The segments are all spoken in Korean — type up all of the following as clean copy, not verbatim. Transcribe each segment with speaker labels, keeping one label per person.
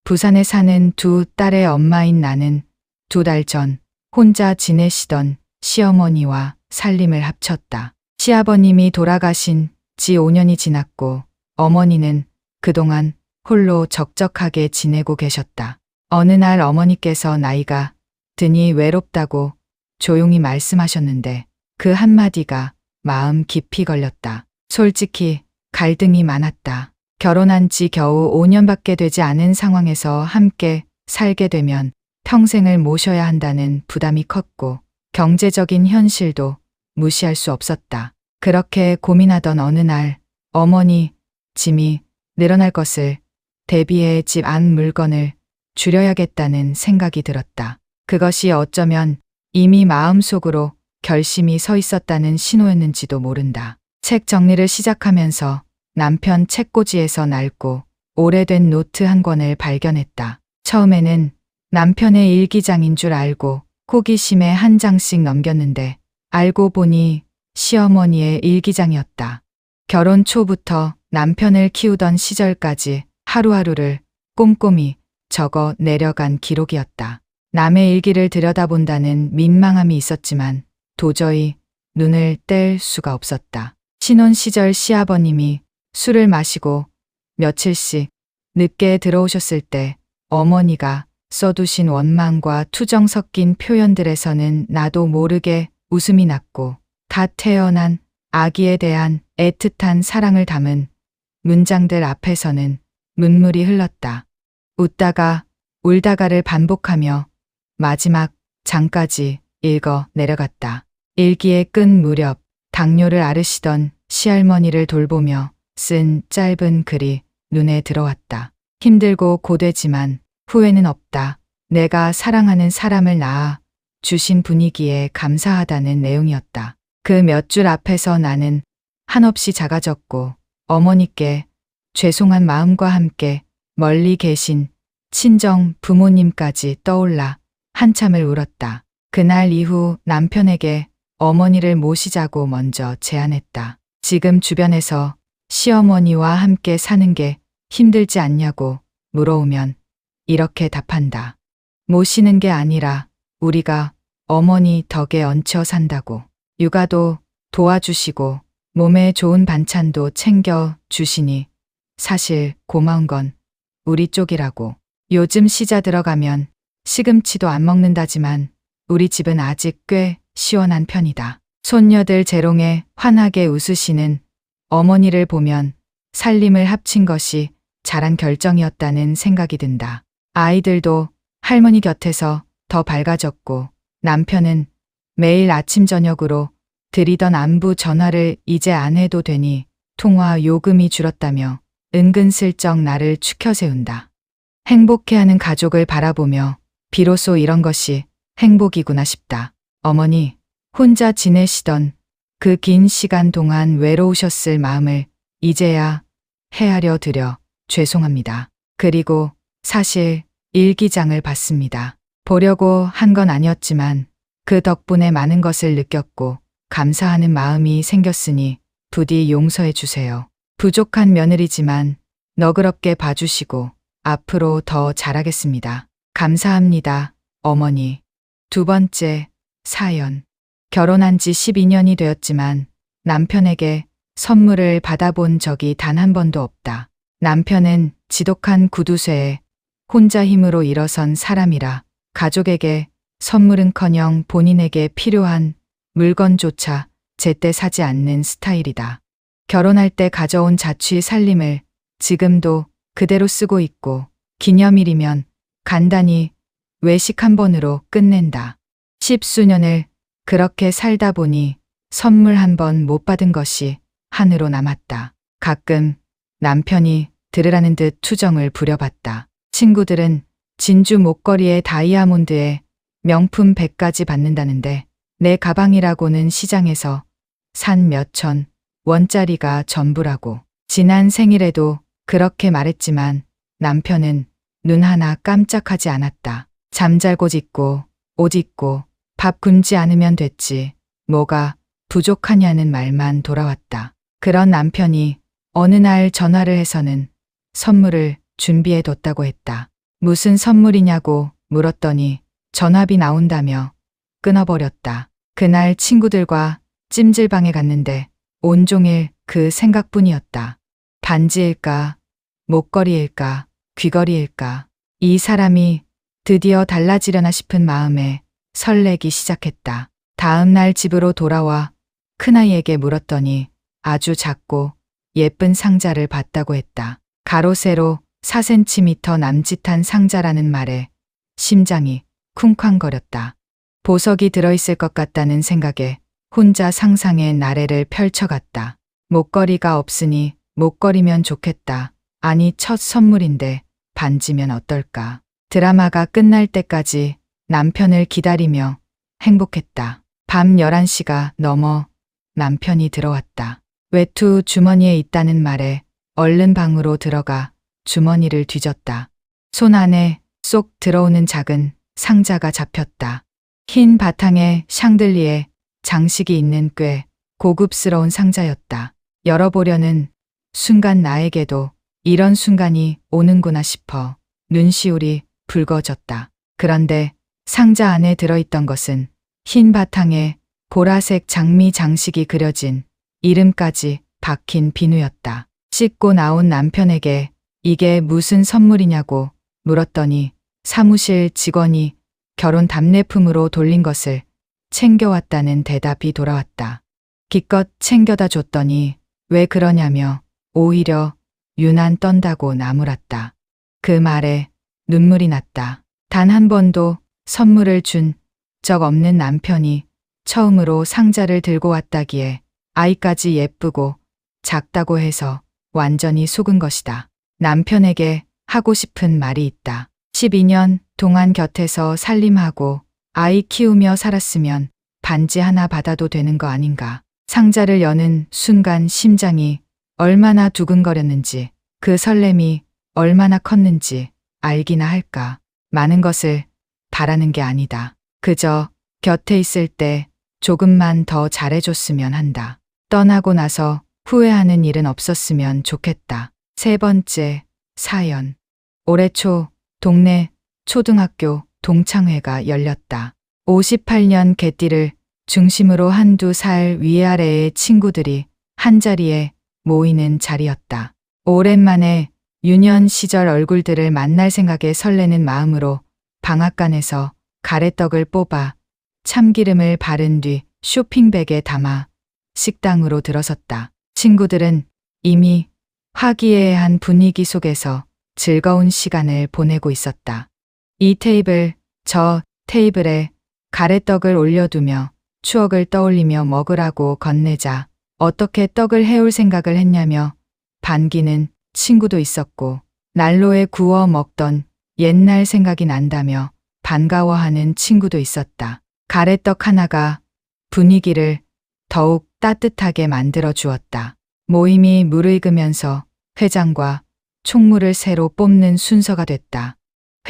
Speaker 1: 부산에 사는 두 딸의 엄마인 나는 2달 전 혼자 지내시던 시어머니와 살림을 합쳤다. 시아버님이 돌아가신 지 5년이 지났고 어머니는 그동안 홀로 적적하게 지내고 계셨다. 어느 날 어머니께서 나이가 드니 외롭다고 조용히 말씀하셨는데 그 한마디가 마음 깊이 걸렸다. 솔직히 갈등이 많았다. 결혼한 지 겨우 5년밖에 되지 않은 상황에서 함께 살게 되면 평생을 모셔야 한다는 부담이 컸고 경제적인 현실도 무시할 수 없었다. 그렇게 고민하던 어느 날 어머니 짐이 늘어날 것을 대비해 집 안 물건을 줄여야겠다는 생각이 들었다. 그것이 어쩌면 이미 마음속으로 결심이 서 있었다는 신호였는지도 모른다. 책 정리를 시작하면서 남편 책꽂이에서 낡고 오래된 노트 한 권을 발견했다. 처음에는 남편의 일기장인 줄 알고 호기심에 한 장씩 넘겼는데 알고 보니 시어머니의 일기장이었다. 결혼 초부터 남편을 키우던 시절까지 하루하루를 꼼꼼히 적어 내려간 기록이었다. 남의 일기를 들여다본다는 민망함이 있었지만 도저히 눈을 뗄 수가 없었다. 신혼 시절 시아버님이 술을 마시고 며칠씩 늦게 들어오셨을 때 어머니가 써두신 원망과 투정 섞인 표현들에서는 나도 모르게 웃음이 났고 갓 태어난 아기에 대한 애틋한 사랑을 담은 문장들 앞에서는 눈물이 흘렀다. 웃다가 울다가를 반복하며 마지막 장까지 읽어 내려갔다. 일기의 끝 무렵 당뇨를 앓으시던 시할머니를 돌보며 쓴 짧은 글이 눈에 들어왔다. 힘들고 고되지만 후회는 없다. 내가 사랑하는 사람을 낳아 주신 분위기에 감사하다는 내용이었다. 그 몇 줄 앞에서 나는 한없이 작아졌고 어머니께 죄송한 마음과 함께 멀리 계신 친정 부모님까지 떠올라 한참을 울었다. 그날 이후 남편에게 어머니를 모시자고 먼저 제안했다. 지금 주변에서 시어머니와 함께 사는 게 힘들지 않냐고 물어오면 이렇게 답한다. 모시는 게 아니라 우리가 어머니 덕에 얹혀 산다고. 육아도 도와주시고 몸에 좋은 반찬도 챙겨 주시니 사실 고마운 건 우리 쪽이라고. 요즘 시자 들어가면 시금치도 안 먹는다지만 우리 집은 아직 꽤 시원한 편이다. 손녀들 재롱에 환하게 웃으시는 어머니를 보면 살림을 합친 것이 잘한 결정이었다는 생각이 든다. 아이들도 할머니 곁에서 더 밝아졌고 남편은 매일 아침 저녁으로 드리던 안부 전화를 이제 안 해도 되니 통화 요금이 줄었다며 은근슬쩍 나를 추켜 세운다. 행복해하는 가족을 바라보며 비로소 이런 것이 행복이구나 싶다. 어머니, 혼자 지내시던 그 긴 시간 동안 외로우셨을 마음을 이제야 헤아려 드려 죄송합니다. 그리고 사실 일기장을 봤습니다. 보려고 한 건 아니었지만 그 덕분에 많은 것을 느꼈고 감사하는 마음이 생겼으니 부디 용서해 주세요. 부족한 며느리지만 너그럽게 봐주시고 앞으로 더 잘하겠습니다. 감사합니다, 어머니. 2번째 사연. 결혼한 지 12년이 되었지만 남편에게 선물을 받아본 적이 단 한 번도 없다. 남편은 지독한 구두쇠에 혼자 힘으로 일어선 사람이라 가족에게 선물은커녕 본인에게 필요한 물건조차 제때 사지 않는 스타일이다. 결혼할 때 가져온 자취 살림을 지금도 그대로 쓰고 있고 기념일이면 간단히 외식 한 번으로 끝낸다. 10수년을 그렇게 살다 보니 선물 한 번 못 받은 것이 한으로 남았다. 가끔 남편이 들으라는 듯 투정을 부려봤다. 친구들은 진주 목걸이에 다이아몬드에 명품 100까지 받는다는데 내 가방이라고는 시장에서 산 몇천 원짜리가 전부라고. 지난 생일에도 그렇게 말했지만 남편은 눈 하나 깜짝하지 않았다. 잠잘고 짖고 옷 입고 밥 굶지 않으면 됐지 뭐가 부족하냐는 말만 돌아왔다. 그런 남편이 어느 날 전화를 해서는 선물을 준비해 뒀다고 했다. 무슨 선물이냐고 물었더니 전화비 나온다며 끊어버렸다. 그날 친구들과 찜질방에 갔는데 온종일 그 생각뿐이었다. 반지일까, 목걸이일까, 귀걸이일까. 이 사람이 드디어 달라지려나 싶은 마음에 설레기 시작했다. 다음 날 집으로 돌아와 큰아이에게 물었더니 아주 작고 예쁜 상자를 봤다고 했다. 가로 세로 4cm 남짓한 상자라는 말에 심장이 쿵쾅거렸다. 보석이 들어있을 것 같다는 생각에 혼자 상상의 나래를 펼쳐갔다. 목걸이가 없으니 목걸이면 좋겠다. 아니 첫 선물인데 반지면 어떨까. 드라마가 끝날 때까지 남편을 기다리며 행복했다. 밤 11시가 넘어 남편이 들어왔다. 외투 주머니에 있다는 말에 얼른 방으로 들어가 주머니를 뒤졌다. 손 안에 쏙 들어오는 작은 상자가 잡혔다. 흰 바탕에 샹들리에 장식이 있는 꽤 고급스러운 상자였다. 열어보려는 순간 나에게도 이런 순간이 오는구나 싶어 눈시울이 붉어졌다. 그런데 상자 안에 들어있던 것은 흰 바탕에 보라색 장미 장식이 그려진 이름까지 박힌 비누였다. 씻고 나온 남편에게 이게 무슨 선물이냐고 물었더니 사무실 직원이 결혼 답례품으로 돌린 것을 챙겨왔다는 대답이 돌아왔다. 기껏 챙겨다 줬더니 왜 그러냐며 오히려 유난 떤다고 나무랐다. 그 말에 눈물이 났다. 단 한 번도 선물을 준 적 없는 남편이 처음으로 상자를 들고 왔다기에 아이까지 예쁘고 작다고 해서 완전히 속은 것이다. 남편에게 하고 싶은 말이 있다. 12년 동안 곁에서 살림하고 아이 키우며 살았으면 반지 하나 받아도 되는 거 아닌가. 상자를 여는 순간 심장이 얼마나 두근거렸는지 그 설렘이 얼마나 컸는지 알기나 할까. 많은 것을 바라는 게 아니다. 그저 곁에 있을 때 조금만 더 잘해줬으면 한다. 떠나고 나서 후회하는 일은 없었으면 좋겠다. 세 번째 사연. 올해 초 동네 초등학교 동창회가 열렸다. 58년 개띠를 중심으로 한두 살 위아래의 친구들이 한자리에 모이는 자리였다. 오랜만에 유년 시절 얼굴들을 만날 생각에 설레는 마음으로 방앗간에서 가래떡을 뽑아 참기름을 바른 뒤 쇼핑백에 담아 식당으로 들어섰다. 친구들은 이미 화기애애한 분위기 속에서 즐거운 시간을 보내고 있었다. 이 테이블, 저 테이블에 가래떡을 올려두며 추억을 떠올리며 먹으라고 건네자 어떻게 떡을 해올 생각을 했냐며 반기는 친구도 있었고 난로에 구워 먹던 옛날 생각이 난다며 반가워하는 친구도 있었다. 가래떡 하나가 분위기를 더욱 따뜻하게 만들어 주었다. 모임이 무르익으면서 회장과 총무를 새로 뽑는 순서가 됐다.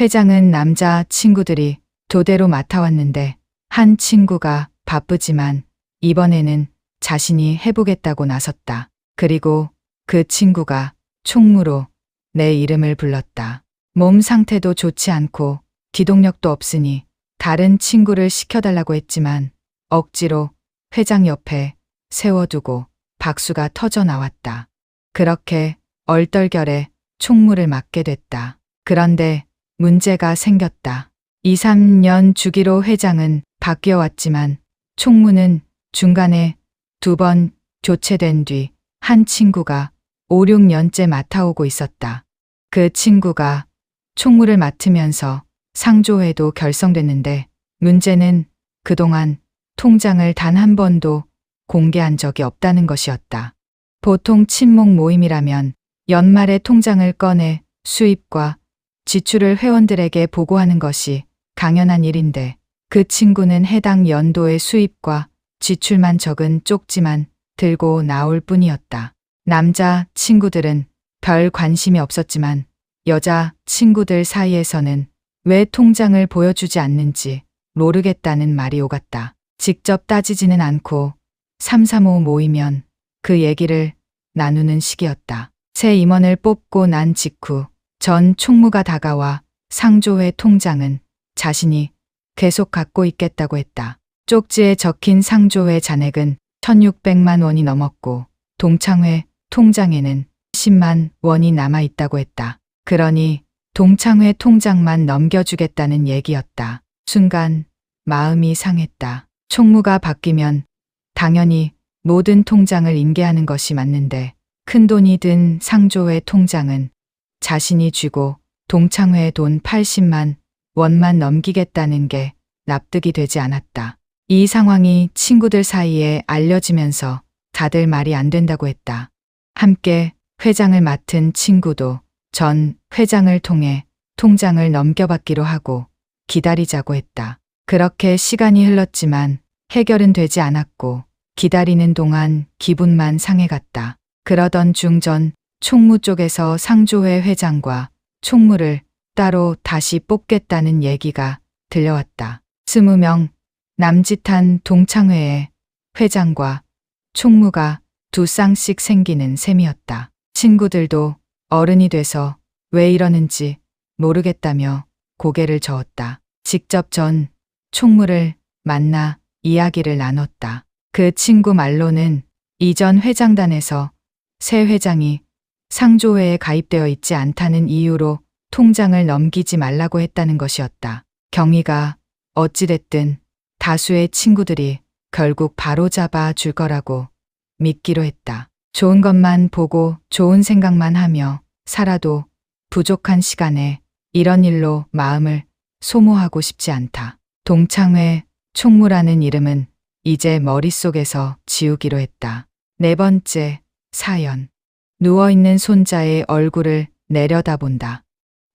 Speaker 1: 회장은 남자 친구들이 도대로 맡아왔는데 한 친구가 바쁘지만 이번에는 자신이 해보겠다고 나섰다. 그리고 그 친구가 총무로 내 이름을 불렀다. 몸 상태도 좋지 않고 기동력도 없으니 다른 친구를 시켜달라고 했지만 억지로 회장 옆에 세워두고 박수가 터져 나왔다. 그렇게 얼떨결에 총무를 맡게 됐다. 그런데 문제가 생겼다. 2, 3년 주기로 회장은 바뀌어왔지만 총무는 중간에 2번 교체된 뒤 한 친구가 5, 6년째 맡아오고 있었다. 그 친구가 총무를 맡으면서 상조회도 결성됐는데 문제는 그동안 통장을 단 한 번도 공개한 적이 없다는 것이었다. 보통 친목 모임이라면 연말에 통장을 꺼내 수입과 지출을 회원들에게 보고하는 것이 당연한 일인데 그 친구는 해당 연도의 수입과 지출만 적은 쪽지만 들고 나올 뿐이었다. 남자 친구들은 별 관심이 없었지만 여자 친구들 사이에서는 왜 통장을 보여주지 않는지 모르겠다는 말이 오갔다. 직접 따지지는 않고 335 모이면 그 얘기를 나누는 시기였다. 새 임원을 뽑고 난 직후 전 총무가 다가와 상조회 통장은 자신이 계속 갖고 있겠다고 했다. 쪽지에 적힌 상조회 잔액은 1600만 원이 넘었고 동창회 통장에는 10만 원이 남아 있다고 했다. 그러니 동창회 통장만 넘겨주겠다는 얘기였다. 순간 마음이 상했다. 총무가 바뀌면 당연히 모든 통장을 인계하는 것이 맞는데 큰돈이 든 상조회 통장은 자신이 쥐고 동창회 돈 80만 원만 넘기겠다는 게 납득이 되지 않았다. 이 상황이 친구들 사이에 알려지면서 다들 말이 안 된다고 했다. 함께 회장을 맡은 친구도 전 회장을 통해 통장을 넘겨받기로 하고 기다리자고 했다. 그렇게 시간이 흘렀지만 해결은 되지 않았고 기다리는 동안 기분만 상해갔다. 그러던 중 전 총무 쪽에서 상조회 회장과 총무를 따로 다시 뽑겠다는 얘기가 들려왔다. 20명 남짓한 동창회에 회장과 총무가 두 쌍씩 생기는 셈이었다. 친구들도 어른이 돼서 왜 이러는지 모르겠다며 고개를 저었다. 직접 전 총무를 만나 이야기를 나눴다. 그 친구 말로는 이전 회장단에서 새 회장이 상조회에 가입되어 있지 않다는 이유로 통장을 넘기지 말라고 했다는 것이었다. 경위가 어찌됐든 다수의 친구들이 결국 바로잡아 줄 거라고 믿기로 했다. 좋은 것만 보고 좋은 생각만 하며 살아도 부족한 시간에 이런 일로 마음을 소모하고 싶지 않다. 동창회 총무라는 이름은 이제 머릿속에서 지우기로 했다. 4번째 사연. 누워있는 손자의 얼굴을 내려다본다.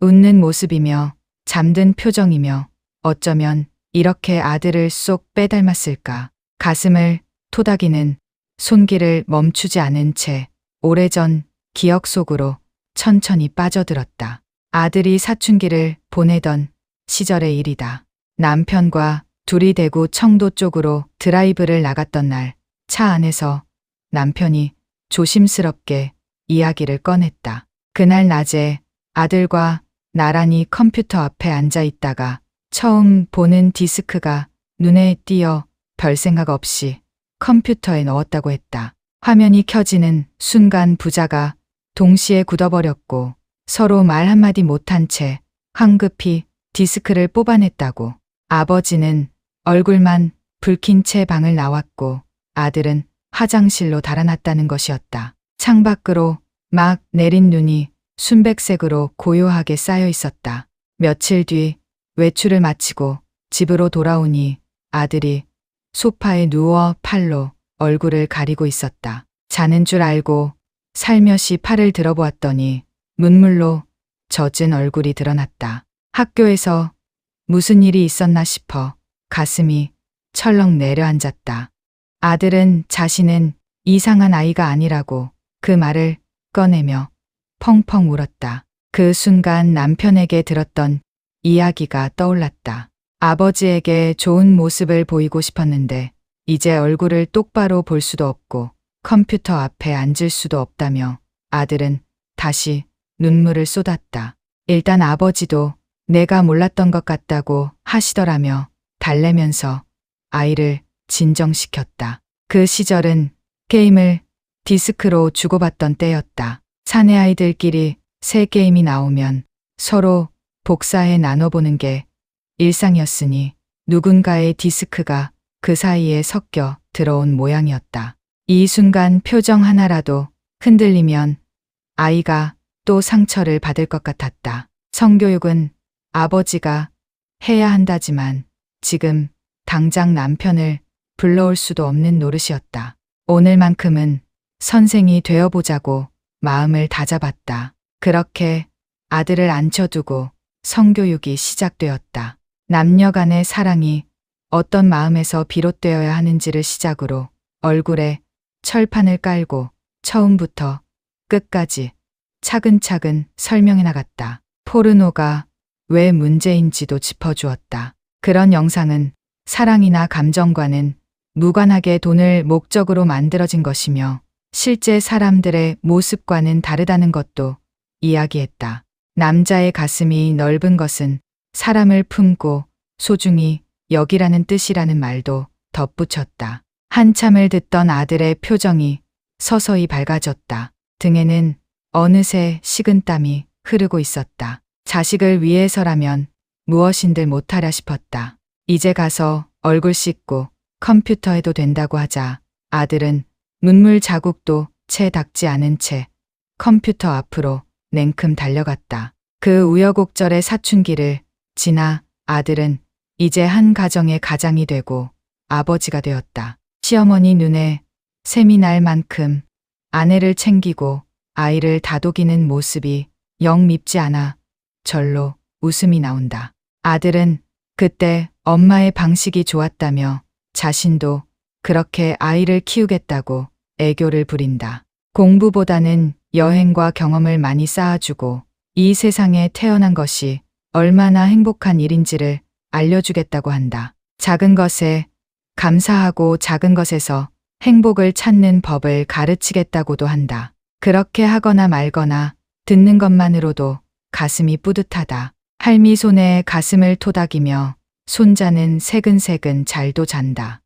Speaker 1: 웃는 모습이며 잠든 표정이며 어쩌면 이렇게 아들을 쏙 빼닮았을까. 가슴을 토닥이는 손길을 멈추지 않은 채 오래전 기억 속으로 천천히 빠져들었다. 아들이 사춘기를 보내던 시절의 일이다. 남편과 둘이 대구 청도 쪽으로 드라이브를 나갔던 날 차 안에서 남편이 조심스럽게 이야기를 꺼냈다. 그날 낮에 아들과 나란히 컴퓨터 앞에 앉아 있다가 처음 보는 디스크가 눈에 띄어 별 생각 없이 컴퓨터에 넣었다고 했다. 화면이 켜지는 순간 부자가 동시에 굳어버렸고 서로 말 한마디 못한 채 황급히 디스크를 뽑아냈다고. 아버지는 얼굴만 붉힌 채 방을 나왔고 아들은 화장실로 달아났다는 것이었다. 창밖으로 막 내린 눈이 순백색으로 고요하게 쌓여 있었다. 며칠 뒤 외출을 마치고 집으로 돌아오니 아들이 소파에 누워 팔로 얼굴을 가리고 있었다. 자는 줄 알고 살며시 팔을 들어보았더니 눈물로 젖은 얼굴이 드러났다. 학교에서 무슨 일이 있었나 싶어 가슴이 철렁 내려앉았다. 아들은 자신은 이상한 아이가 아니라고 그 말을 꺼내며 펑펑 울었다. 그 순간 남편에게 들었던 이야기가 떠올랐다. 아버지에게 좋은 모습을 보이고 싶었는데 이제 얼굴을 똑바로 볼 수도 없고 컴퓨터 앞에 앉을 수도 없다며 아들은 다시 눈물을 쏟았다. 일단 아버지도 내가 몰랐던 것 같다고 하시더라며 달래면서 아이를 진정시켰다. 그 시절은 게임을 디스크로 주고받던 때였다. 사내 아이들끼리 새 게임이 나오면 서로 복사해 나눠보는 게 일상이었으니 누군가의 디스크가 그 사이에 섞여 들어온 모양이었다. 이 순간 표정 하나라도 흔들리면 아이가 또 상처를 받을 것 같았다. 성교육은 아버지가 해야 한다지만 지금 당장 남편을 불러올 수도 없는 노릇이었다. 오늘만큼은 선생이 되어보자고 마음을 다잡았다. 그렇게 아들을 앉혀두고 성교육이 시작되었다. 남녀 간의 사랑이 어떤 마음에서 비롯되어야 하는지를 시작으로 얼굴에 철판을 깔고 처음부터 끝까지 차근차근 설명해 나갔다. 포르노가 왜 문제인지도 짚어주었다. 그런 영상은 사랑이나 감정과는 무관하게 돈을 목적으로 만들어진 것이며 실제 사람들의 모습과는 다르다는 것도 이야기했다. 남자의 가슴이 넓은 것은 사람을 품고 소중히 여기라는 뜻이라는 말도 덧붙였다. 한참을 듣던 아들의 표정이 서서히 밝아졌다. 등에는 어느새 식은땀이 흐르고 있었다. 자식을 위해서라면 무엇인들 못하랴 싶었다. 이제 가서 얼굴 씻고 컴퓨터 해도 된다고 하자 아들은 눈물 자국도 채 닦지 않은 채 컴퓨터 앞으로 냉큼 달려갔다. 그 우여곡절의 사춘기를 지나 아들은 이제 한 가정의 가장이 되고 아버지가 되었다. 시어머니 눈에 샘이 날 만큼 아내를 챙기고 아이를 다독이는 모습이 영 밉지 않아 절로 웃음이 나온다. 아들은 그때 엄마의 방식이 좋았다며 자신도 그렇게 아이를 키우겠다고 애교를 부린다. 공부보다는 여행과 경험을 많이 쌓아주고 이 세상에 태어난 것이 얼마나 행복한 일인지를 알려주겠다고 한다. 작은 것에 감사하고 작은 것에서 행복을 찾는 법을 가르치겠다고도 한다. 그렇게 하거나 말거나 듣는 것만으로도 가슴이 뿌듯하다. 할미 손에 가슴을 토닥이며 손자는 새근새근 잘도 잔다.